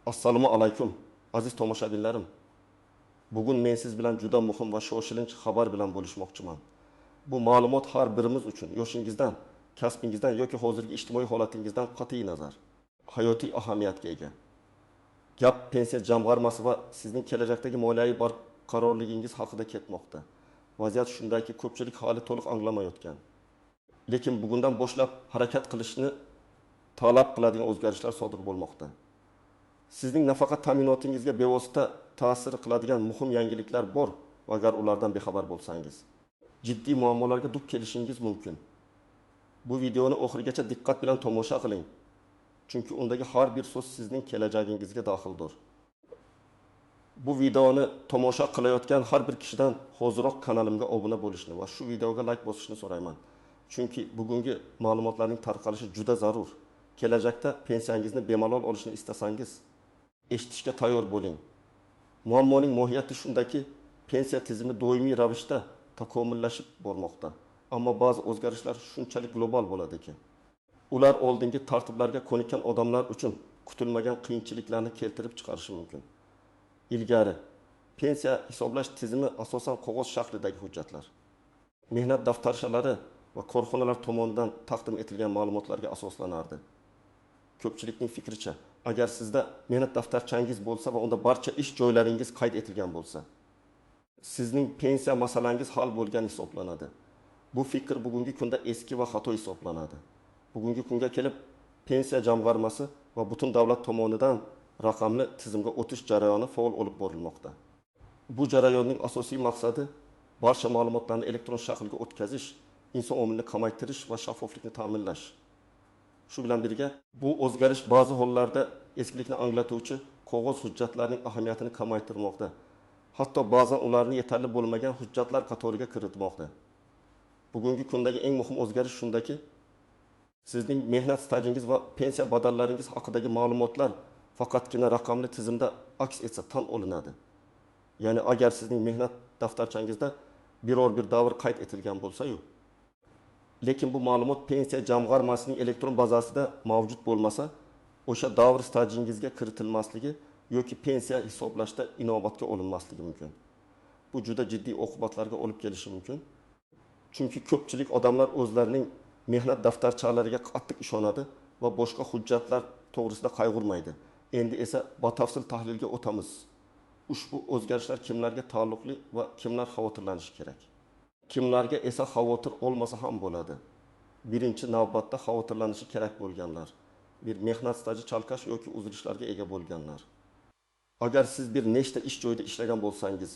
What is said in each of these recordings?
Assalomu alaykum aziz tomoshabinlarim. Bugun men siz bilan juda muhim va shoshilinch xabar bilan bo'lishmoqchiman. Bu ma'lumot har birimiz uchun yoshingizdan, kasbingizdan yoki hozirgi ijtimoiy holatingizdan qat'iy nazar hayotiy ahamiyatga ega. Gap pensiya jamg'armasi va sizning kelajakdagi moliyaviy barqarorligingiz haqida ketmoqda. Vaziyat shundaki, ko'pchilik hali to'liq anglamayotgan. Lekin bugundan boshlab harakat qilishni talab qiladigan o'zgarishlar sodir bo'lmoqda. Sizning nafaqa ta'minotingizga bevosita ta'sir qiladigan muhim yangiliklar bor va agar ulardan bexabar bo'lsangiz, jiddiy muammolarga duch kelishingiz mumkin. Bu videoni oxirigacha diqqat bilan tomosha qiling. Chunki undagi har bir so'z sizning kelajagingizga daxildir. Bu videoni tomosha qilayotgan har bir kishidan hoziroq kanalimga obuna bo'lishni va shu videoga like bosishni so'rayman. Chunki bugungi ma'lumotlarning tarqalishi juda zarur. Kelajakda pensiyangizni bemalol olishni istasangiz, eshitishga tayyor bo'ling. Muammoning mohiyati shundaki, pensiya tizimi doimiy ravishda takomillashib bormoqda. Ammo ba'zi o'zgarishlar shunchalik global bo'ladiki, ular oldingi tartiblarga ko'nikkan odamlar uchun kutilmagan qiyinchiliklarni keltirib chiqarishi mumkin. Ilgari, pensiya hisoblash tizimi asosan qog'oz shaklidagi hujjatlar, mehnat daftarshalari va korxonalar tomonidan taqdim etilgan ma'lumotlarga asoslanardi. Ko'pchilikning fikricha, agar sizda mehnat daftarchangiz bo'lsa va unda barcha ish joylaringiz qayd etilgan bo'lsa, sizning pensiya masalangiz hal bo'lgan hisoblanadi. Bu fikr bugungi kunda eski va xato hisoblanadi. Bugungi kunga kelib, pensiya jamg'armasi va butun davlat tomonidan raqamli tizimga o'tish jarayoni faol olib borilmoqda. Bu jarayonning asosiy maqsadi barcha ma'lumotlarni elektron shaklga o'tkazish, inson omilini kamaytirish va shaffoflikni ta'minlash. Shu bilan birga, bu o'zgarish ba'zi hollarda eskilikni anglatuvchi qog'oz hujjatlarning ahamiyatini kamaytirmoqda. Hatto ba'zan ularni yetarli bo'lmagan hujjatlar qatoriga kiritmoqda. Bugungi kundagi eng muhim o'zgarish shundaki, sizning mehnat stajingiz va pensiya badallaringiz haqidagi ma'lumotlar faqatgina raqamli tizimda aks etsa tan olinadi. Ya'ni agar sizning mehnat daftarchangizda biror bir davr qayd etilgan bo'lsa-yu, lekin bu ma'lumot pensiya jamg'armasining elektron bazasida mavjud bo'lmasa, o'sha davr stajingizga kiritilmasligi yoki pensiya hisoblashda inobatga olinmasligi mumkin. Bu juda jiddiy oqibatlarga olib kelishi mumkin. Chunki ko'pchilik odamlar o'zlarining mehnat daftarchalariga qattiq ishonadi va boshqa hujjatlar to'g'risida qayg'urmaydi. Endi esa batafsil tahlilga o'tamiz. Ushbu o'zgarishlar kimlarga taalluqli va kimlar xavotirlanishi kerak? Kimlarga esa xavotir olmasa ham bo'ladi. Birinchi navbatda xavotirlanishi kerak bo'lganlar, bir mehnat staji chalkash yoki uzilishlarga ega bo'lganlar. Agar siz bir nechta ish joyida ishlagan bo'lsangiz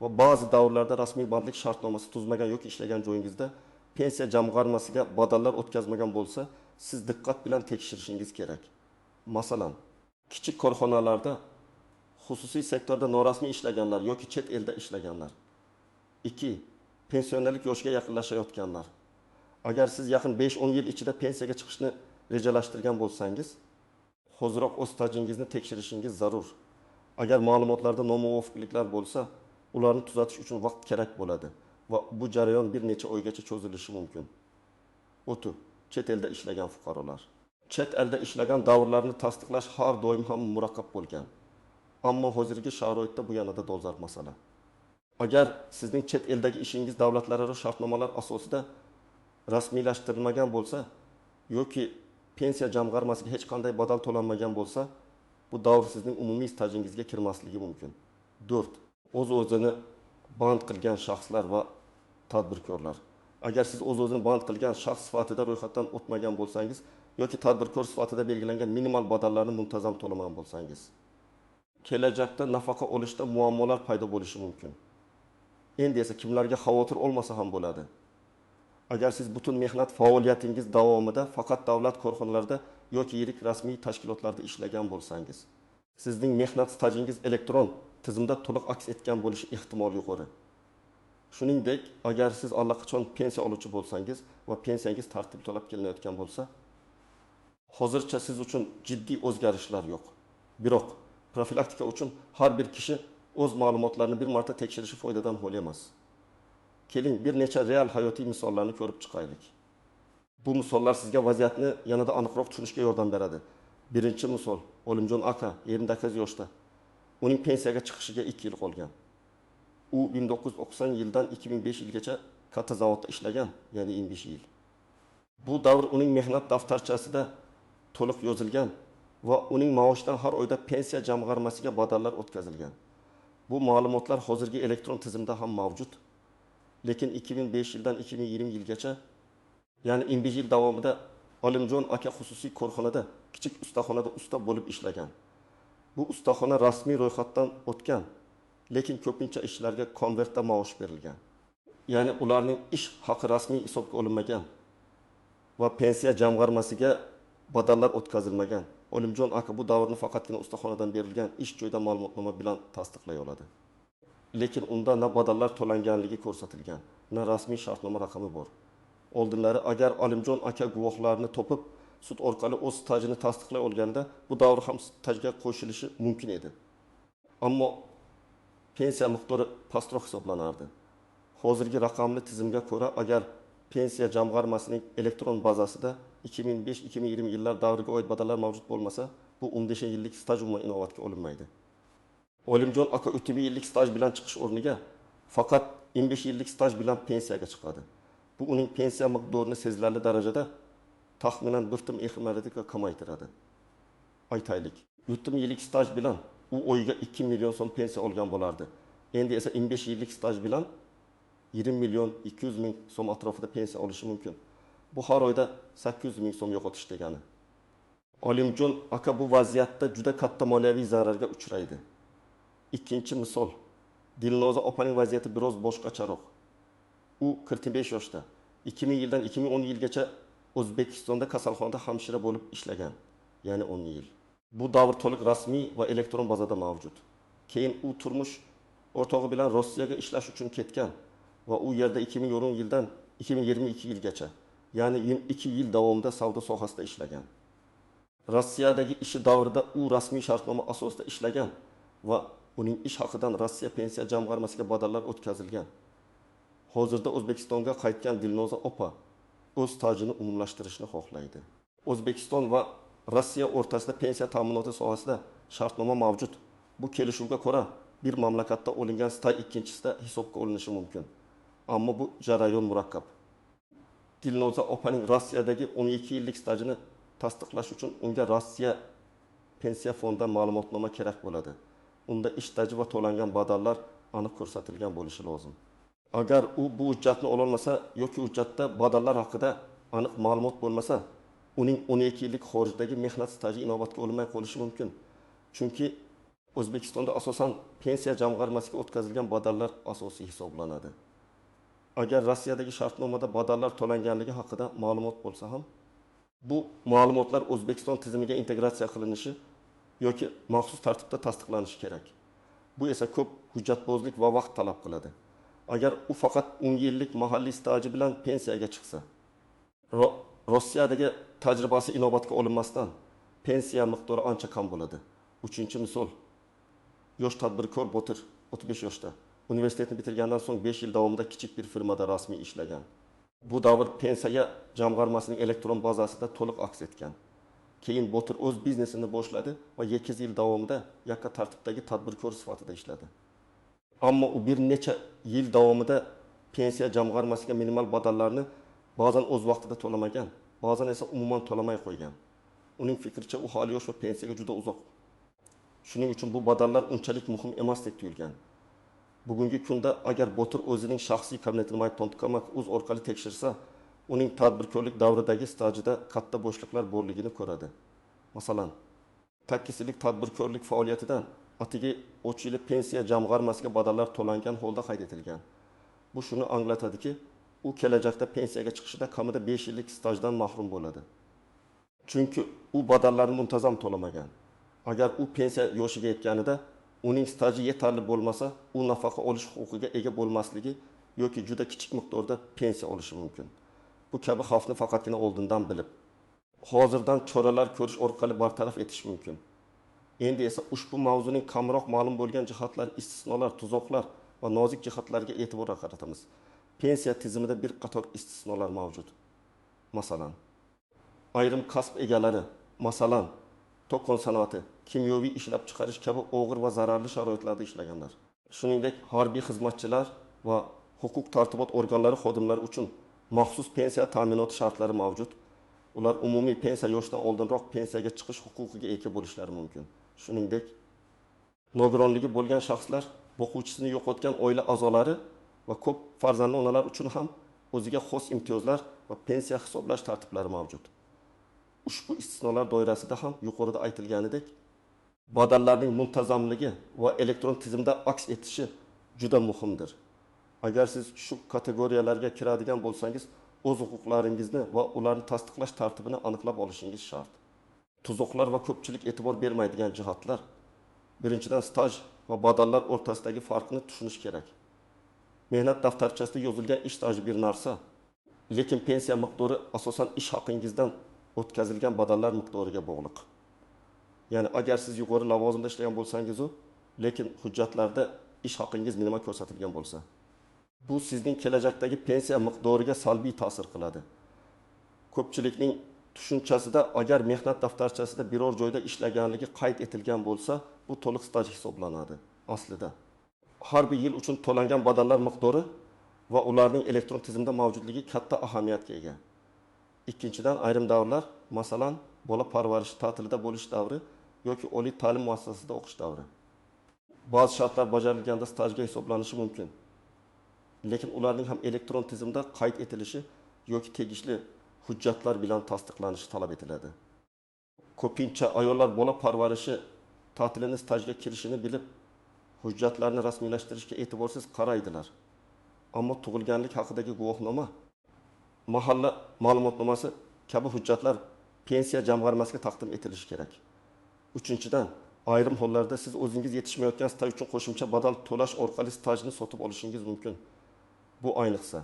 va ba'zi davrlarda rasmiy bandlik shartnomasi tuzmagan yoki ishlagan joyingizda pensiya jamg'armasiga badallar o'tkazmagan bo'lsa, siz diqqat bilan tekshirishingiz kerak. Masalan, kichik korxonalarda, xususiy sektorda norasmiy ishlaganlar yoki chet elda ishlaganlar. 2. Pensionerlik yoshiga yaqinlashayotganlar. Agar siz yaqin 5-10 yil ichida pensiyaga chiqishni rejalashtirgan bo'lsangiz, hoziroq o'z stajingizni tekshirishingiz zarur. Agar ma'lumotlarda nomuvofiqliklar bo'lsa, ularni tuzatish uchun vaqt kerak bo'ladi va bu jarayon bir necha oygacha cho'zilishi mumkin. O'tu, chet elda ishlagan fuqarolar. Chet elda ishlagan davrlarni tasdiqlash har doim ham murakkab bo'lgan. Ammo hozirgi sharoitda bu yanada dolzarb masala. Agar sizning chet eldagi ishingiz davlatlararo shartnomalar asosida rasmiylashtirilmagan bo'lsa yoki pensiya jamg'armasiga hech qanday badal to'lanmagan bo'lsa, bu davr sizning umumiy stajingizga kirmasligi mumkin. 4. O'z-o'zini band qilgan shaxslar va tadbirkorlar. Agar siz o'z-o'zini band qilgan shaxs sifatida ro'yxatdan o'tmagan bo'lsangiz yoki tadbirkor sifatida belgilangan minimal badallarni muntazam to'lamagan bo'lsangiz, kelajakda nafaqa olishda muammolar paydo bo'lishi mumkin. Endi esa kimlarga xavotir olmasa ham bo'ladi. Agar siz butun mehnat faoliyatingiz davomida faqat davlat korxonalarida yoki yirik rasmiy tashkilotlarda ishlagan bo'lsangiz, sizning mehnat stajingiz elektron tizimda to'liq aks etgan bo'lishi ehtimoli yuqori. Shuningdek, agar siz allaqachon pensiya oluvchi bo'lsangiz va pensiyangiz tartib to'lab kelinayotgan bo'lsa, hozircha siz uchun jiddiy o'zgarishlar yo'q. Biroq profilaktika uchun har bir kishi o'z ma'lumotlarini bir marta tekshirishi foydadan xoli emas. Keling, bir necha real hayotiy misollarni ko'rib chiqaylik. Bu misollar sizga vaziyatni yanada aniqroq tushunishga yordam beradi. Birinchi misol, Olimjon aka 28 yoshda. Uning pensiyaga chiqishiga 2 yil qolgan. U 1990 yildan 2005 yilgacha katta zavodda ishlagan, ya'ni 25 yil. Bu davr uning mehnat daftarchasida to'liq yozilgan va uning maoshidan har oyda pensiya jamg'armasiga badallar o'tkazilgan. Bu ma'lumotlar hozirgi elektron tizimda ham mavjud. Lekin 2005 yildan 2020 yilgacha, ya'ni 25 yil davomida Olimjon aka xususiy korxonada, kichik ustaxonada usta bo'lib ishlagan. Bu ustaxona rasmiy ro'yxatdan o'tgan, lekin ko'pincha ishlarga konvertda maosh berilgan. Ya'ni ularning ish haqi rasmiy hisobga olinmagan va pensiya jamg'armasiga badallar o'tkazilmagan. Olimjon aka bu davrni faqatgina ustaxonadan berilgan ish joyida ma'lumotnoma bilan tasdiqlay oladi. Lekin unda na badallar to'langanligi ko'rsatilgan, na rasmiy shartnoma raqami bor. Oldinlari agar Olimjon aka guvohlarni topib, sud orqali o'z stajini tasdiqlay olganda, bu davr ham stajga qo'shilishi mumkin edi. Ammo pensiya miqdori pastroq hisoblanardi. Hozirgi raqamli tizimga ko'ra, agar pensiya jamg'armasining elektron bazasida 2005-2020 yillar davriga oid badallar mavjud bo'lmasa, bu 15 yillik staj umuman inobatga olinmaydi. Olimjon aka 30 yillik staj bilan chiqish o'rniga faqat 25 yillik staj bilan pensiyaga chiqadi. Bu uning pensiya miqdorini sezilarli darajada taxminan bir tim ehtimoliyatga kamaytiradi. Aytaylik, 30 yillik staj bilan u oyiga 2 million so'm pensiya olgan bo'lardi. Endi esa 25 yillik staj bilan 20 million 200 ming so'm atrofida pensiya olishi mumkin. Bu har oyda 800 ming so'm yo'qotish degani. Olimjon aka bu vaziyatda juda katta moliyaviy zararga uchraydi. Ikkinchi misol, Dilnoza opaning vaziyati biroz boshqacharoq. U 45 yoshda. 2000 yildan 2010 yilgacha O'zbekistonda kasalxonada hamshira bo'lib ishlagan, ya'ni 10 yil. Bu davr to'liq rasmiy va elektron bazada mavjud. Keyin u turmush o'rtog'i bilan Rossiyaga ishlash uchun ketgan va u yerda 2010 yildan 2022 yilgacha, ya'ni 22 yil davomida savdo sohasida ishlagan. Rossiyadagi ishi davrida u rasmiy shartnoma asosida ishlagan va uning ish haqidan Rossiya pensiya jamg'armasiga badallar o'tkazilgan. Hozirda O'zbekistonga qaytgan Dilnoza opa o'z stajini umumlashtirishni xohlaydi. O'zbekiston va Rossiya o'rtasida pensiya ta'minoti sohasida shartnoma mavjud. Bu kelishuvga ko'ra bir mamlakatda olingan staj ikkinchisida hisobga olinishi mumkin. Ammo bu jarayon murakkab. Dilnoza opaning Rossiyadagi 12 yillik stajini tasdiqlash uchun unga Rossiya pensiya fondidan ma'lumotnoma kerak bo'ladi. Unda ish staji va to'langan badallar aniq ko'rsatilgan bo'lishi lozim. Agar u bu hujjatni ola olmasa yoki hujjatda badallar haqida aniq ma'lumot bo'lmasa, uning 12 yillik xorijdagi mehnat staji inobatga olinmay qolishi mumkin. Chunki O'zbekistonda asosan pensiya jamg'armasiga o'tkazilgan badallar asosiy hisoblanadi. Agar Rossiyadagi shartnomada badallar to'langanligi haqida ma'lumot bo'lsa ham, bu ma'lumotlar O'zbekiston tizimiga integratsiya qilinishi yoki maxsus tartibda tasdiqlanishi kerak. Bu esa ko'p hujjatbozlik va vaqt talab qiladi. Agar u faqat 10 yillik mahalliy staji bilan pensiyaga chiqsa, Rossiyadagi tajribasi inobatga olinmasdan pensiya miqdori ancha kam bo'ladi. Uchinchi misol, yosh tadbirkor Botir 35 yoshda. Universitetni bitirgandan so'ng 5 yil davomida kichik bir firmada rasmiy ishlagan. Bu davr pensiya jamg'armasining elektron bazasida to'liq aks etgan. Keyin Botir o'z biznesini boshladi va 2 yil davomida yakka tartibdagi tadbirkor sifatida ishladi. Ammo u bir necha yil davomida pensiya jamg'armasiga minimal badallarni ba'zan o'z vaqtida to'lamagan, ba'zan esa umuman to'lamay qo'ygan. Uning fikricha u hali yosh va pensiyaga juda uzoq. Shuning uchun bu badallar unchalik muhim emasdek tuyulgan. Bugungi kunda agar Botir o'zining shaxsiy kabinetini myton.com.uz orqali tekshirsa, uning tadbirkorlik davridagi stajida katta bo'shliqlar borligini ko'radi. Masalan, 8 yillik tadbirkorlik faoliyatidan atigi 3 yillik pensiya jamg'armasiga badallar to'langan holda qayd etilgan. Bu shuni anglatadiki, u kelajakda pensiyaga chiqishida kamida 5 yillik stajdan mahrum bo'ladi. Chunki u badallarni muntazam to'lamagan. Agar u pensiya yoshiga yetganida uning staji yetarli bo'lmasa, u nafaqa olish huquqiga ega bo'lmasligi yoki juda kichik miqdorda pensiya olishi mumkin. Bu kabi xavfni faqatgina oldindan bilib, hozirdan choralar ko'rish orqali bartaraf etish mumkin. Endi esa ushbu mavzuning kamroq ma'lum bo'lgan jihatlar, istisnolar, tuzoqlar va nozik jihatlarga e'tibor qaratamiz. Pensiya tizimida bir qator istisnolar mavjud. Masalan, ayrim kasb egalari, masalan, to'qon sanoati, kimyoviy ishlab chiqarish kabi og'ir va zararli sharoitlarda ishlaganlar. Shuningdek, harbiy xizmatchilar va huquq tartibot organlari xodimlari uchun maxsus pensiya ta'minoti shartlari mavjud. Ular umumiy pensiya yoshidan oldinroq pensiyaga chiqish huquqiga ega bo'lishlari mumkin. Shuningdek, nogironligi bo'lgan shaxslar, boquvchisini yo'qotgan oila a'zolari va ko'p farzandli onalar uchun ham o'ziga xos imtiyozlar va pensiya hisoblash tartiblari mavjud. Ushbu istisnolar doirasida ham yuqorida aytilganidek, badallarning muntazamligi va elektron tizimda aks etishi juda muhimdir. Agar siz shu kategoriyalarga kiradigan bo'lsangiz, o'z huquqlaringizni va ularni tasdiqlash tartibini aniqlab olishingiz shart. Tuzoqlar va ko'pchilik e'tibor bermaydigan jihatlar. Birinchidan, staj va badallar o'rtasidagi farqni tushunish kerak. Mehnat daftarchasida yozilgan ish staji bir narsa, lekin pensiya miqdori asosan ish haqingizdan o'tkazilgan badallar miqdoriga bog'liq. Ya'ni agar siz yuqori lavozimda ishlagan bo'lsangiz, lekin hujjatlarda ish haqingiz minimum ko'rsatilgan bo'lsa, bu sizning kelajakdagi pensiya miqdoriga salbiy ta'sir qiladi. Ko'pchilikning tushunchasida agar mehnat daftarchasida biror joyda ishlaganligi qayd etilgan bo'lsa, bu to'liq staj hisoblanadi. Aslida har bir yil uchun to'langan badallar miqdori va ularning elektron tizimda mavjudligi katta ahamiyatga ega. Ikkinchidan, ayrim davrlar, masalan, bola parvarishi ta'tilida bo'lish davri yoki oliy ta'lim muassasasida o'qish davri. Ba'zi shartlar bajarilganda stajga hisoblanishi mumkin. Lekin ularning ham elektron tizimda qayd etilishi yoki tegishli hujjatlar bilan tasdiqlanishi talab etiladi. Ko'pincha ayollar bola parvarishi ta'tilini stajga kirishini bilib, hujjatlarni rasmiylashtirishga e'tiborsiz qaraydilar. Ammo tug'ilganlik haqidagi guvohnoma, mahalla ma'lumotnomasi kabi hujjatlar pensiya jamg'armasiga taqdim etilishi kerak. Uchinchidan, ayrim hollarda siz o'zingiz yetishmayotgan staj uchun qo'shimcha badal to'lash orqali stajni sotib olishingiz mumkin. Bu ayniqsa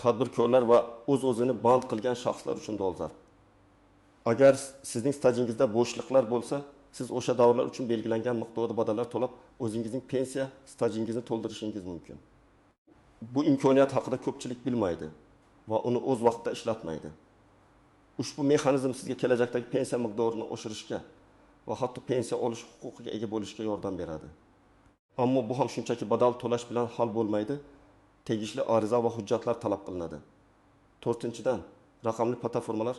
tadbirkorlar va o'z-o'zini band qilgan shaxslar uchun dolzarb. Agar sizning stajingizda bo'shliqlar bo'lsa, siz o'sha davrlar uchun belgilangan miqdorda badallar to'lab, o'zingizning pensiya stajingizni to'ldirishingiz mumkin. Bu imkoniyat haqida ko'pchilik bilmaydi va uni o'z vaqtida ishlatmaydi. Ushbu mexanizm sizga kelajakdagi pensiya miqdorini oshirishga va hatto pensiya olish huquqiga ega bo'lishga yordam beradi. Ammo bu ham shunchaki badal to'lash bilan hal bo'lmaydi. Tegishli ariza va hujjatlar talab qilinadi. To'rtinchidan, raqamli platformalar,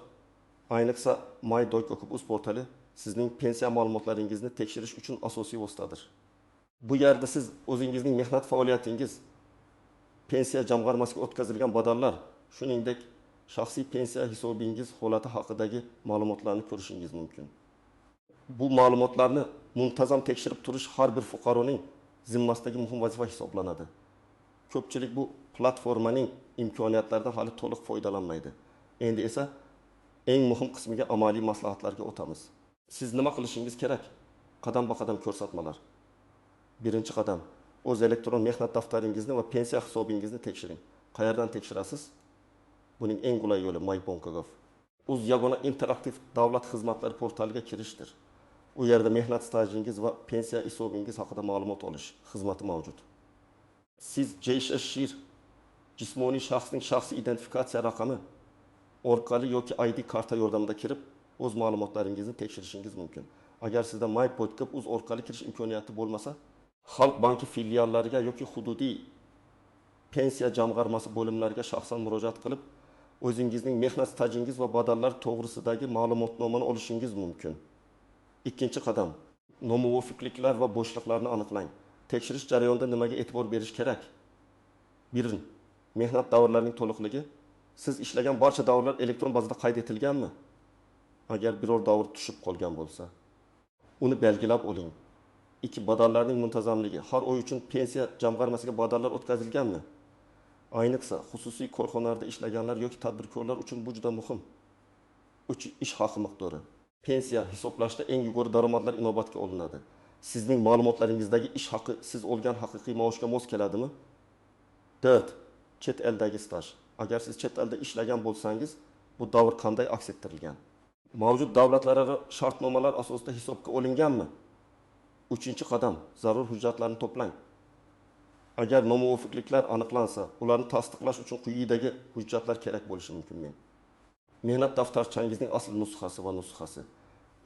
ayniqsa my.gov.uz portali sizning pensiya ma'lumotlaringizni tekshirish uchun asosiy vositadir. Bu yerda siz o'zingizning mehnat faoliyatingiz, pensiya jamg'armasiga o'tkazilgan badallar, shuningdek shaxsiy pensiya hisobingiz holati haqidagi ma'lumotlarni ko'rishingiz mumkin. Bu ma'lumotlarni muntazam tekshirib turish har bir fuqaroning zimmasidagi muhim vazifa hisoblanadi. Ko'pchilik bu platformaning imkoniyatlaridan hali to'liq foydalanmaydi. Endi esa eng muhim qismiga amaliy maslahatlarga o'tamiz. Siz nima qilishingiz kerak? Qadam-qadam ko'rsatmalar. Birinchi qadam, o'z elektron mehnat daftaringizni va pensiya hisobingizni tekshiring. Qayerdan tekshirasiz? Buning eng qulay yo'li my.gov. O'z yagona interaktiv davlat xizmatlari portaliga kirishdir. U yerda mehnat stajingiz va pensiya hisobingiz haqida ma'lumot olish xizmati mavjud. Siz JSHIR jismoniy shaxsning shaxsiy identifikatsiya raqami orqali yoki ID karta yordamida kirib, o'z ma'lumotlaringizni tekshirishingiz mumkin. Agar sizda my.gov.uz orqali kirish imkoniyati bo'lmasa, Xalq banki filiallariga yoki hududiy pensiya jamg'armasi bo'limlariga shaxsan murojaat qilib, o'zingizning mehnat stajingiz va badallar to'g'risidagi ma'lumotnomani olishingiz mumkin. Ikkinchi qadam, nomuvofiqliklar va bo'shliqlarni aniqlang. Tekshirish jarayonida nimaga e'tibor berish kerak? 1. Mehnat davrlarining to'liqligi. Siz ishlagan barcha davrlar elektron bazada qayd etilganmi? Agar biror davr tushib qolgan bo'lsa, uni belgilab oling. 2. Badallarning muntazamligi. Har oy uchun pensiya jamg'armasiga badallar o'tkazilganmi? Ayniqsa, xususiy korxonalarda ishlaganlar yoki tadbirkorlar uchun bu juda muhim. 3. Ish haqi miqdori. Pensiya hisoblashda eng yuqori daromadlar inobatga olinadi. Sizning ma'lumotlaringizdagi ish haqi siz olgan haqiqiy maoshga mos keladimi? 4. Chet eldagi staj. Agar siz chet elda ishlagan bo'lsangiz, bu davr qanday aks ettirilgan? Mavjud davlatlararo shartnomalar asosida hisobga olinganmi? 3-qadam, zarur hujjatlarni to'plang. Agar nomuvofiqliklar aniqlansa, ularni tasdiqlash uchun quyidagi hujjatlar kerak bo'lishi mumkin. Mehnat daftarchangizning asl nusxasi va nusxasi.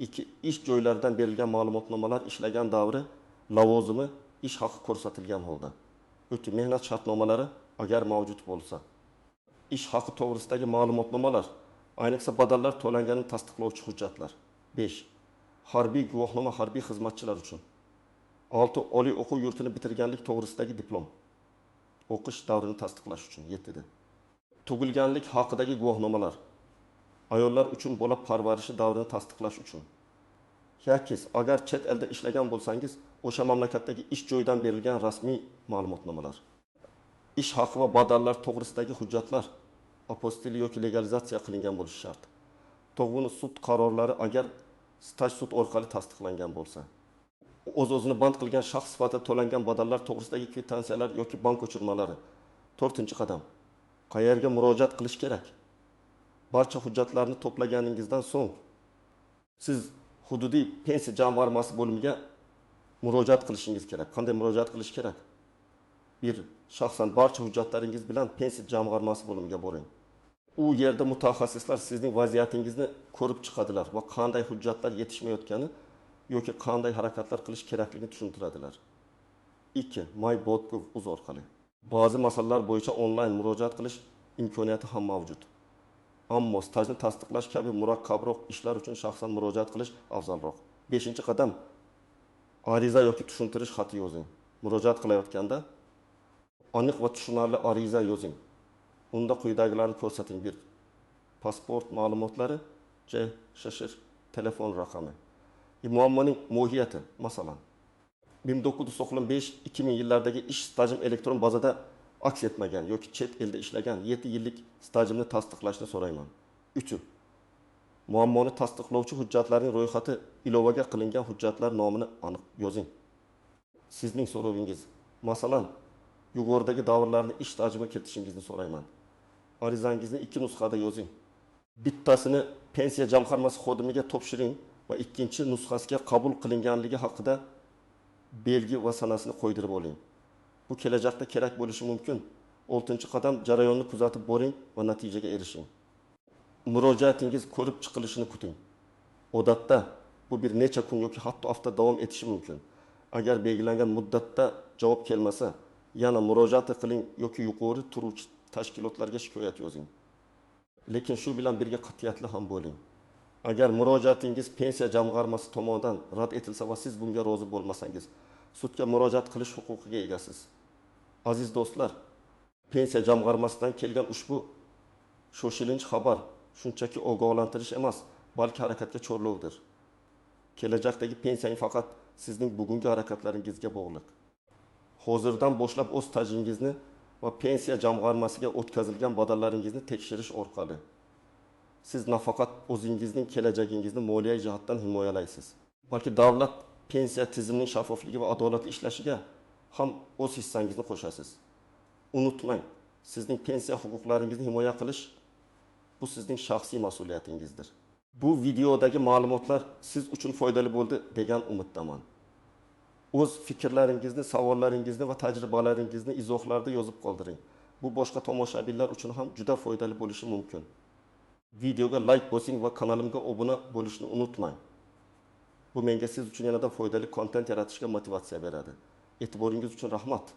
2 ish joylaridan berilgan ma'lumotnomalar ishlagan davri, lavozimi, ish haqi ko'rsatilgan holda. 3 mehnat shartnomalari agar mavjud bo'lsa. Ish haqi to'g'risidagi ma'lumotnomalar, ayniqsa badallar to'langanini tasdiqlovchi hujjatlar. 5 harbiy guvohnoma harbiy xizmatchilar uchun. 6 oliy o'quv yurtini bitirganlik to'g'risidagi diplom. O'qish davrini tasdiqlash uchun. 7 tug'ilganlik haqidagi guvohnomalar. Ayollar uchun bola parvarishi davrini tasdiqlash uchun. 8 agar chet elda ishlagan bo'lsangiz, o'sha mamlakatdagi ish joyidan berilgan rasmiy ma'lumotnomalar. Ish haqi va badallar to'g'risidagi hujjatlar apostil yoki legalizatsiya qilingan bo'lishi shart. Tug'uni sud qarorlari agar staj sud orqali tasdiqlangan bo'lsa. O'z-o'zini band qilgan shaxs sifatida to'langan badallar to'g'risidagi kvitansiyalar yoki bank ko'chirmalari. 4-qadam. Qayerga murojaat qilish kerak? Barcha hujjatlarni to'plaganingizdan so'ng siz hududiy pensiya jamg'armasi bo'limiga murojaat qilishingiz kerak. Qanday murojaat qilish kerak? 1. Shaxsan barcha hujjatlaringiz bilan pensiya jamg'armasi bo'limiga boring. U yerda mutaxassislar sizning vaziyatingizni ko'rib chiqadilar va qanday hujjatlar yetishmayotgani yoki qanday harakatlar qilish kerakligini tushuntiradilar. 2. MyBot.uz orqali. Ba'zi masalalar bo'yicha onlayn murojaat qilish imkoniyati ham mavjud. Ammo stajni tasdiqlash kabi murakkabroq ishlar uchun shaxsan murojaat qilish afzalroq. 5-qadam. Ariza yoki tushuntirish xati yozing. Murojaat qilayotganda aniq va tushunarli ariza yozing. Unda quyidagilarni ko'rsating. 1. Pasport ma'lumotlari, shashir telefon raqami. Muammoning mohiyati, masalan, 1995-2000 yillardagi ish stajim elektron bazada aks etmagan yoki chet elda ishlagan 7 yillik stajimni tasdiqlashni so'rayman. 3. Muammoni tasdiqlovchi hujjatlarning ro'yxati ilovaga qilingan hujjatlar nomini aniq yozing. Sizning so'rovingiz, masalan, yuqoridagi davrlarni ish stajiga kiritishingizni so'rayman. Arizangizni 2 nusxada yozing. Bittasini pensiya jamg'armasi xodimiga topshiring va ikkinchi nusxasiga qabul qilinganligi haqida belgi va sanasini qo'ydirib oling. Bu kelajakda kerak bo'lishi mumkin. 6-qadam jarayonni kuzatib boring va natijaga erishing. Murojaatingiz ko'rib chiqilishini kuting. Odatda bu bir necha kun yoki hatto hafta davom etishi mumkin. Agar belgilangan muddatda javob kelmasa, yana murojaat qiling yoki yuqori turuvchi tashkilotlarga shikoyat yozing. Lekin shu bilan birga qat'iyatli ham bo'ling. Agar murojaatingiz pensiya jamg'armasi tomonidan rad etilsa va siz bunga rozi bo'lmasangiz, sudga murojaat qilish huquqiga egasiz. Aziz do'stlar, pensiya jamg'armasidan kelgan ushbu shoshilinch xabar shunchaki ogohlantirish emas, balki harakatga chorlovdir. Kelajakdagi pensiyang faqat sizning bugungi harakatlaringizga bog'liq. Hozirdan boshlab o'z stajingizni va pensiya jamg'armasiga o'tkazilgan badallaringizni tekshirish orqali siz nafaqat o'zingizning kelajagingizni moliyaviy jihatdan himoyalaysiz, balki davlat pensiya tizimining shaffofligi va adolatli ishlashiga ham o'z hissangizni qo'shasiz. Unutmang, sizning pensiya huquqlaringizni himoya qilish bu sizning shaxsiy mas'uliyatingizdir. Bu videodagi ma'lumotlar siz uchun foydali bo'ldi degan umiddaman. O'z fikrlaringizni, savollaringizni va tajribalaringizni izohlarda yozib qoldiring. Bu boshqa tomoshabinlar uchun ham juda foydali bo'lishi mumkin. Videoga like bosing va kanalimga obuna bo'lishni unutmang. Bu menga siz uchun yanada foydali kontent yaratishga motivatsiya beradi. E'tiboringiz uchun rahmat.